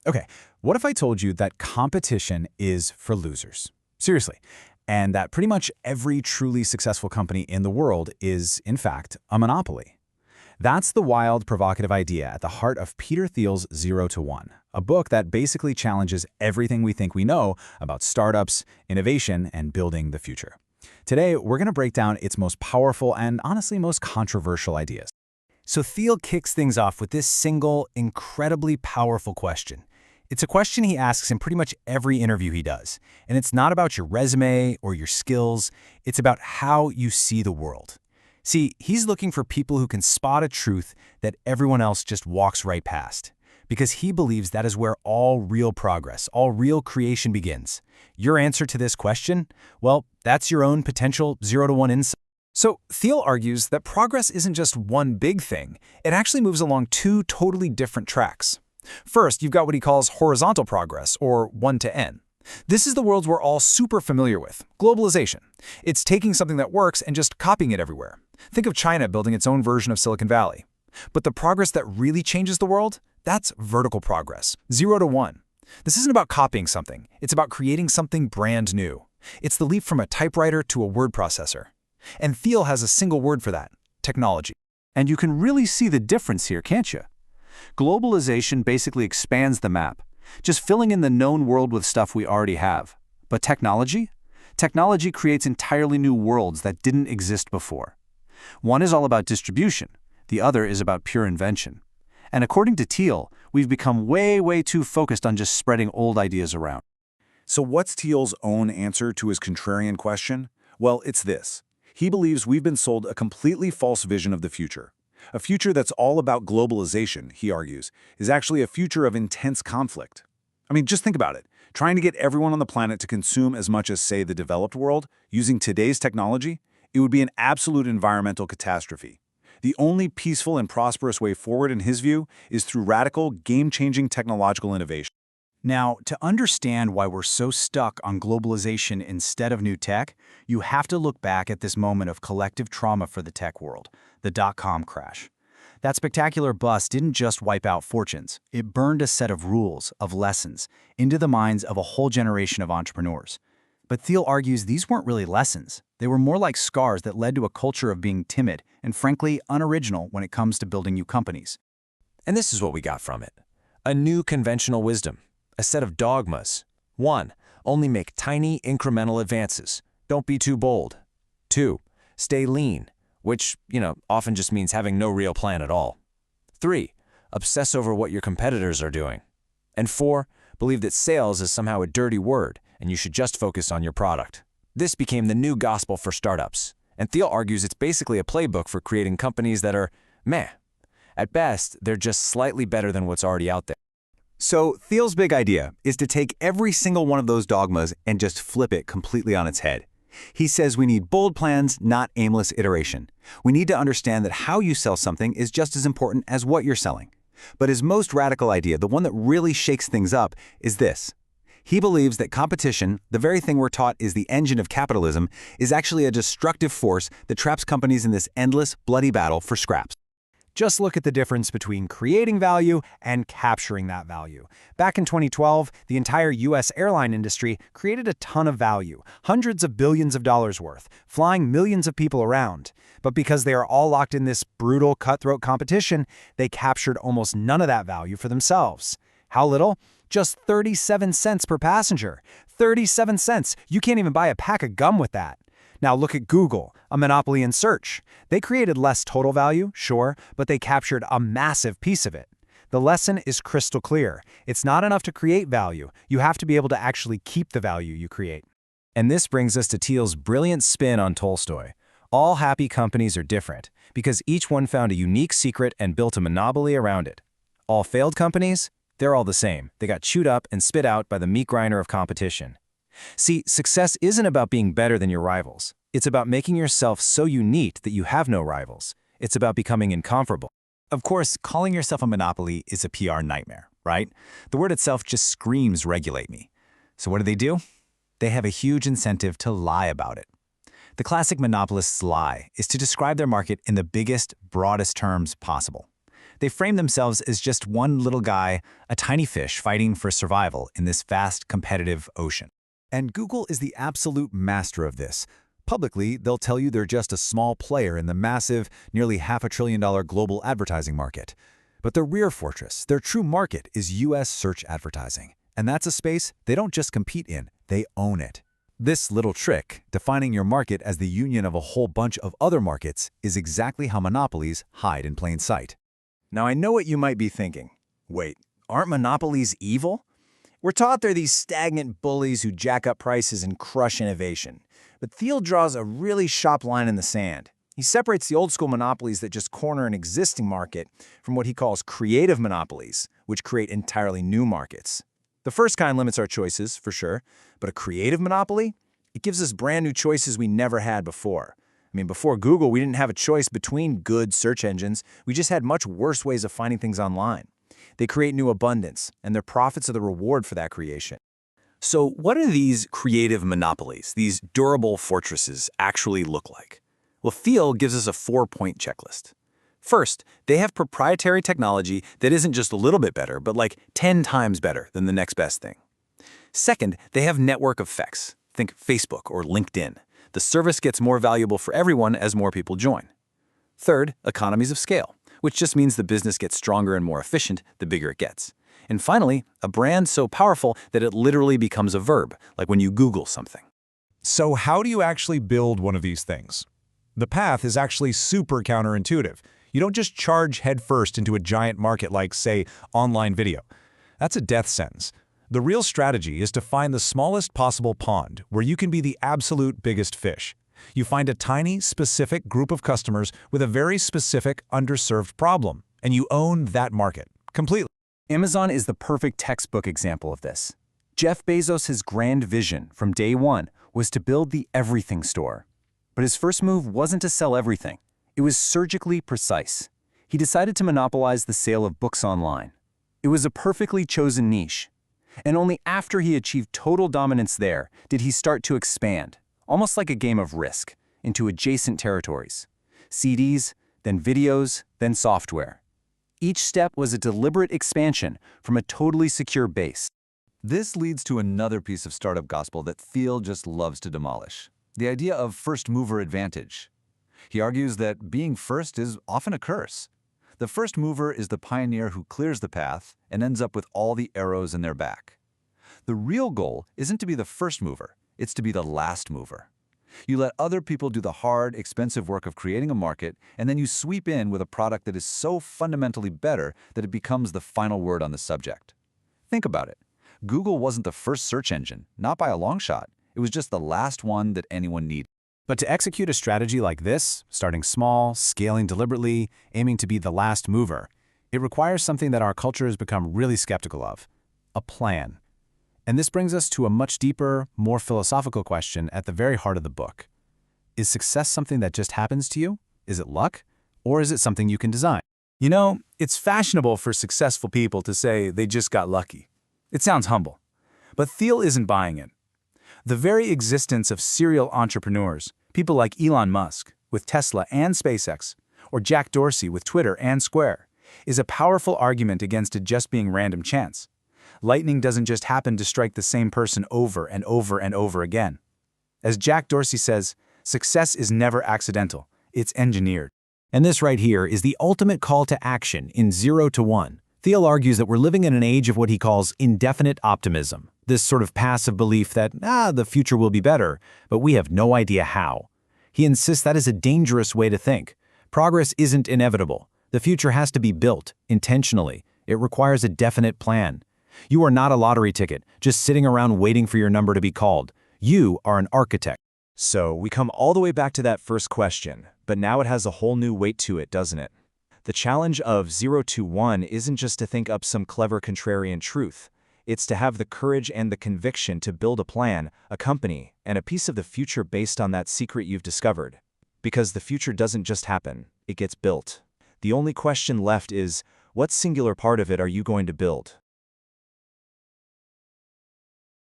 Okay, what if I told you that competition is for losers? Seriously. And that pretty much every truly successful company in the world is, in fact, a monopoly. That's the wild, provocative idea at the heart of Peter Thiel's 0 to 1, a book that basically challenges everything we think we know about startups, innovation, and building the future. Today, we're going to break down its most powerful and honestly most controversial ideas. So Thiel kicks things off with this single, incredibly powerful question. It's a question he asks in pretty much every interview he does. And it's not about your resume or your skills. It's about how you see the world. See, he's looking for people who can spot a truth that everyone else just walks right past. Because he believes that is where all real progress, all real creation begins. Your answer to this question? Well, that's your own potential 0 to 1 insight. So Thiel argues that progress isn't just one big thing. It actually moves along two totally different tracks. First, you've got what he calls horizontal progress, or 1 to N. This is the world we're all super familiar with, globalization. It's taking something that works and just copying it everywhere. Think of China building its own version of Silicon Valley. But the progress that really changes the world? That's vertical progress, 0 to 1. This isn't about copying something. It's about creating something brand new. It's the leap from a typewriter to a word processor. And Thiel has a single word for that, technology. And you can really see the difference here, can't you? Globalization basically expands the map, just filling in the known world with stuff we already have. But technology? Technology creates entirely new worlds that didn't exist before. One is all about distribution. The other is about pure invention. And according to Thiel, we've become way too focused on just spreading old ideas around. So what's Thiel's own answer to his contrarian question? Well, it's this. He believes we've been sold a completely false vision of the future. A future that's all about globalization, he argues, is actually a future of intense conflict. I mean, just think about it. Trying to get everyone on the planet to consume as much as, say, the developed world, using today's technology, it would be an absolute environmental catastrophe. The only peaceful and prosperous way forward, in his view, is through radical, game-changing technological innovation. Now, to understand why we're so stuck on globalization instead of new tech, you have to look back at this moment of collective trauma for the tech world, the dot-com crash. That spectacular bust didn't just wipe out fortunes. It burned a set of rules, of lessons, into the minds of a whole generation of entrepreneurs. But Thiel argues these weren't really lessons. They were more like scars that led to a culture of being timid and, frankly, unoriginal when it comes to building new companies. And this is what we got from it. A new conventional wisdom. A set of dogmas. 1. Only make tiny, incremental advances. Don't be too bold. 2. Stay lean, which, often just means having no real plan at all. 3. Obsess over what your competitors are doing. And 4. Believe that sales is somehow a dirty word, and you should just focus on your product. This became the new gospel for startups. And Thiel argues it's basically a playbook for creating companies that are meh. At best, they're just slightly better than what's already out there. So Thiel's big idea is to take every single one of those dogmas and just flip it completely on its head. He says we need bold plans, not aimless iteration. We need to understand that how you sell something is just as important as what you're selling. But his most radical idea, the one that really shakes things up, is this. He believes that competition, the very thing we're taught is the engine of capitalism, is actually a destructive force that traps companies in this endless, bloody battle for scraps. Just look at the difference between creating value and capturing that value. Back in 2012, the entire U.S. airline industry created a ton of value, hundreds of billions of dollars worth, flying millions of people around. But because they are all locked in this brutal, cutthroat competition, they captured almost none of that value for themselves. How little? Just 37 cents per passenger. 37 cents! You can't even buy a pack of gum with that. Now look at Google, a monopoly in search. They created less total value, sure, but they captured a massive piece of it. The lesson is crystal clear. It's not enough to create value. You have to be able to actually keep the value you create. And this brings us to Thiel's brilliant spin on Tolstoy. All happy companies are different, because each one found a unique secret and built a monopoly around it. All failed companies? They're all the same. They got chewed up and spit out by the meat grinder of competition. See, success isn't about being better than your rivals. It's about making yourself so unique that you have no rivals. It's about becoming incomparable. Of course, calling yourself a monopoly is a PR nightmare, right? The word itself just screams regulate me. So what do? They have a huge incentive to lie about it. The classic monopolist's lie is to describe their market in the biggest, broadest terms possible. They frame themselves as just one little guy, a tiny fish fighting for survival in this vast, competitive ocean. And Google is the absolute master of this. Publicly, they'll tell you they're just a small player in the massive, nearly $500 billion global advertising market. But their rear fortress, their true market, is US search advertising. And that's a space they don't just compete in, they own it. This little trick, defining your market as the union of a whole bunch of other markets, is exactly how monopolies hide in plain sight. Now, I know what you might be thinking. Wait, aren't monopolies evil? We're taught they're these stagnant bullies who jack up prices and crush innovation. But Thiel draws a really sharp line in the sand. He separates the old-school monopolies that just corner an existing market from what he calls creative monopolies, which create entirely new markets. The first kind limits our choices, for sure, but a creative monopoly? It gives us brand new choices we never had before. I mean, before Google, we didn't have a choice between good search engines. We just had much worse ways of finding things online. They create new abundance, and their profits are the reward for that creation. So what do these creative monopolies, these durable fortresses, actually look like? Well, Thiel gives us a 4-point checklist. First, they have proprietary technology that isn't just a little bit better, but like 10 times better than the next best thing. Second, they have network effects. Think Facebook or LinkedIn. The service gets more valuable for everyone as more people join. Third, economies of scale, which just means the business gets stronger and more efficient the bigger it gets. And finally, a brand so powerful that it literally becomes a verb, like when you Google something. So how do you actually build one of these things? The path is actually super counterintuitive. You don't just charge headfirst into a giant market like, say, online video. That's a death sentence. The real strategy is to find the smallest possible pond where you can be the absolute biggest fish. You find a tiny, specific group of customers with a very specific, underserved problem, and you own that market completely. Amazon is the perfect textbook example of this. Jeff Bezos' grand vision from day one was to build the everything store. But his first move wasn't to sell everything. It was surgically precise. He decided to monopolize the sale of books online. It was a perfectly chosen niche. And only after he achieved total dominance there did he start to expand, almost like a game of Risk, into adjacent territories. CDs, then videos, then software. Each step was a deliberate expansion from a totally secure base. This leads to another piece of startup gospel that Thiel just loves to demolish: the idea of first mover advantage. He argues that being first is often a curse. The first mover is the pioneer who clears the path and ends up with all the arrows in their back. The real goal isn't to be the first mover, it's to be the last mover. You let other people do the hard, expensive work of creating a market, and then you sweep in with a product that is so fundamentally better that it becomes the final word on the subject. Think about it. Google wasn't the first search engine, not by a long shot. It was just the last one that anyone needed. But to execute a strategy like this, starting small, scaling deliberately, aiming to be the last mover, it requires something that our culture has become really skeptical of: a plan. And this brings us to a much deeper, more philosophical question at the very heart of the book. Is success something that just happens to you? Is it luck? Or is it something you can design? You know, it's fashionable for successful people to say they just got lucky. It sounds humble. But Thiel isn't buying it. The very existence of serial entrepreneurs, people like Elon Musk with Tesla and SpaceX, or Jack Dorsey with Twitter and Square, is a powerful argument against it just being random chance. Lightning doesn't just happen to strike the same person over and over and over again. As Jack Dorsey says, success is never accidental, it's engineered. And this right here is the ultimate call to action in 0 to 1. Thiel argues that we're living in an age of what he calls indefinite optimism, this sort of passive belief that, the future will be better, but we have no idea how. He insists that is a dangerous way to think. Progress isn't inevitable. The future has to be built, intentionally. It requires a definite plan. You are not a lottery ticket, just sitting around waiting for your number to be called. You are an architect. So we come all the way back to that first question, but now it has a whole new weight to it, doesn't it? The challenge of 0 to 1 isn't just to think up some clever contrarian truth. It's to have the courage and the conviction to build a plan, a company, and a piece of the future based on that secret you've discovered. Because the future doesn't just happen, it gets built. The only question left is, what singular part of it are you going to build?